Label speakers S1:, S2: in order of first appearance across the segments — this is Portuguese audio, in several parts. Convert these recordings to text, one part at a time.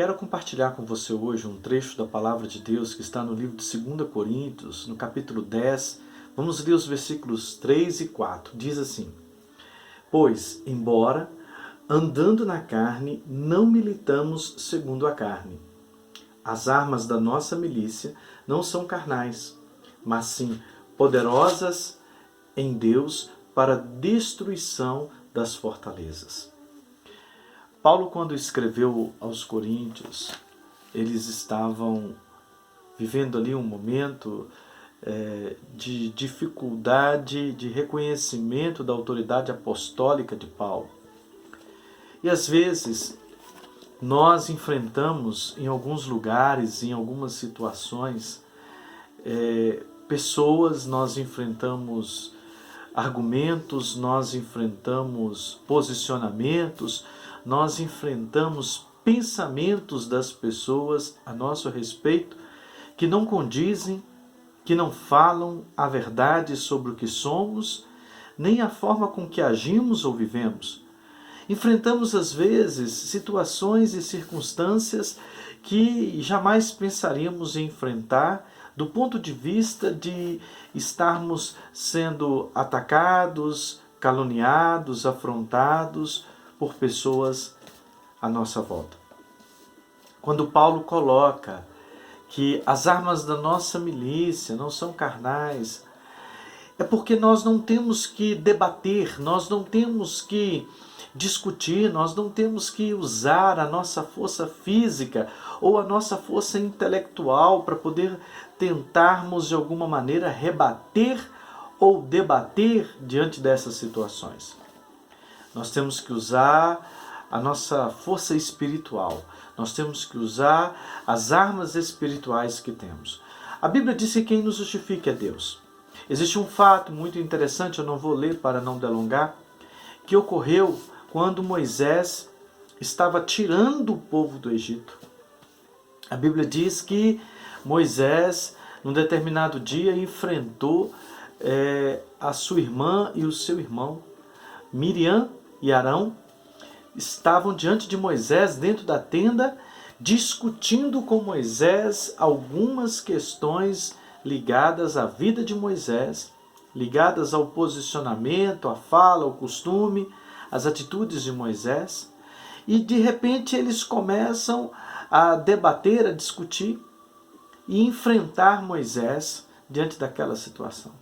S1: Quero compartilhar com você hoje um trecho da Palavra de Deus que está no livro de 2 Coríntios, no capítulo 10. Vamos ler os versículos 3 e 4. Diz assim: Pois, embora andando na carne, não militamos segundo a carne. As armas da nossa milícia não são carnais, mas sim poderosas em Deus para a destruição das fortalezas. Paulo, quando escreveu aos Coríntios, eles estavam vivendo ali um momento de dificuldade, de reconhecimento da autoridade apostólica de Paulo. E às vezes nós enfrentamos em alguns lugares, em algumas situações, pessoas, nós enfrentamos argumentos, nós enfrentamos posicionamentos, nós enfrentamos pensamentos das pessoas a nosso respeito que não condizem, que não falam a verdade sobre o que somos, nem a forma com que agimos ou vivemos. Enfrentamos às vezes situações e circunstâncias que jamais pensaríamos em enfrentar do ponto de vista de estarmos sendo atacados, caluniados, afrontados por pessoas à nossa volta. Quando Paulo coloca que as armas da nossa milícia não são carnais, é porque nós não temos que debater, nós não temos que discutir, nós não temos que usar a nossa força física ou a nossa força intelectual para poder tentarmos de alguma maneira rebater ou debater diante dessas situações. Nós temos que usar a nossa força espiritual, nós temos que usar as armas espirituais que temos. A Bíblia diz que quem nos justifica é Deus. Existe um fato muito interessante, eu não vou ler para não delongar, que ocorreu quando Moisés estava tirando o povo do Egito. A Bíblia diz que Moisés, num determinado dia, enfrentou a sua irmã e o seu irmão. Miriam e Arão estavam diante de Moisés dentro da tenda, discutindo com Moisés algumas questões ligadas à vida de Moisés, ligadas ao posicionamento, à fala, ao costume, às atitudes de Moisés. E de repente eles começam a debater, a discutir e enfrentar Moisés diante daquela situação.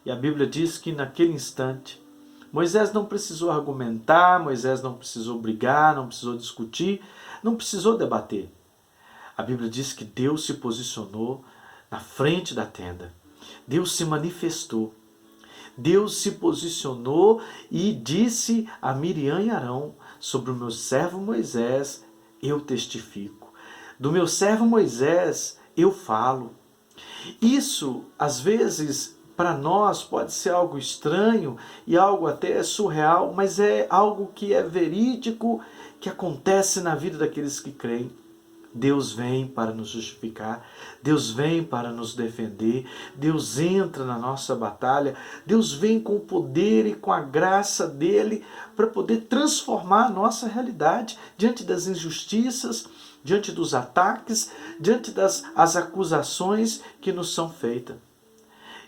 S1: E a Bíblia diz que naquele instante Moisés não precisou argumentar, Moisés não precisou brigar, não precisou discutir, não precisou debater. A Bíblia diz que Deus se posicionou na frente da tenda. Deus se manifestou. Deus se posicionou e disse a Miriam e Arão: sobre o meu servo Moisés eu testifico. Do meu servo Moisés eu falo. Isso, às vezes, para nós pode ser algo estranho e algo até surreal, mas é algo que é verídico, que acontece na vida daqueles que creem. Deus vem para nos justificar, Deus vem para nos defender, Deus entra na nossa batalha, Deus vem com o poder e com a graça dele para poder transformar a nossa realidade diante das injustiças, diante dos ataques, diante das acusações que nos são feitas.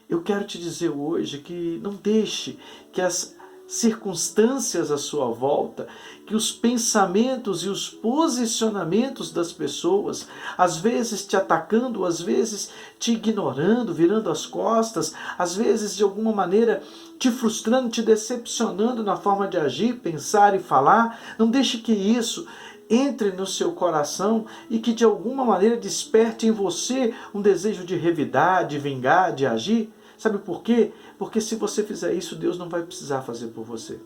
S1: Eu quero te dizer hoje que não deixe que as circunstâncias à sua volta, que os pensamentos e os posicionamentos das pessoas, às vezes te atacando, às vezes te ignorando, virando as costas, às vezes de alguma maneira te frustrando, te decepcionando na forma de agir, pensar e falar, não deixe que isso entre no seu coração e que de alguma maneira desperte em você um desejo de revidar, de vingar, de agir. Sabe por quê? Porque se você fizer isso, Deus não vai precisar fazer por você.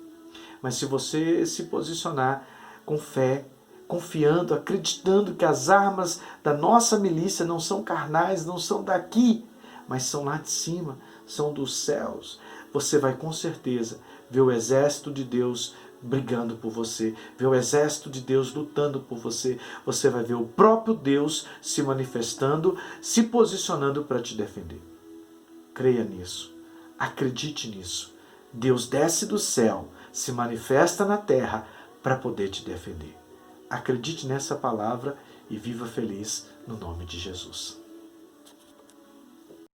S1: Mas se você se posicionar com fé, confiando, acreditando que as armas da nossa milícia não são carnais, não são daqui, mas são lá de cima, são dos céus, você vai com certeza ver o exército de Deus brigando por você, ver o exército de Deus lutando por você. Você vai ver o próprio Deus se manifestando, se posicionando para te defender. Creia nisso, acredite nisso. Deus desce do céu, se manifesta na terra para poder te defender. Acredite nessa palavra e viva feliz no nome de Jesus.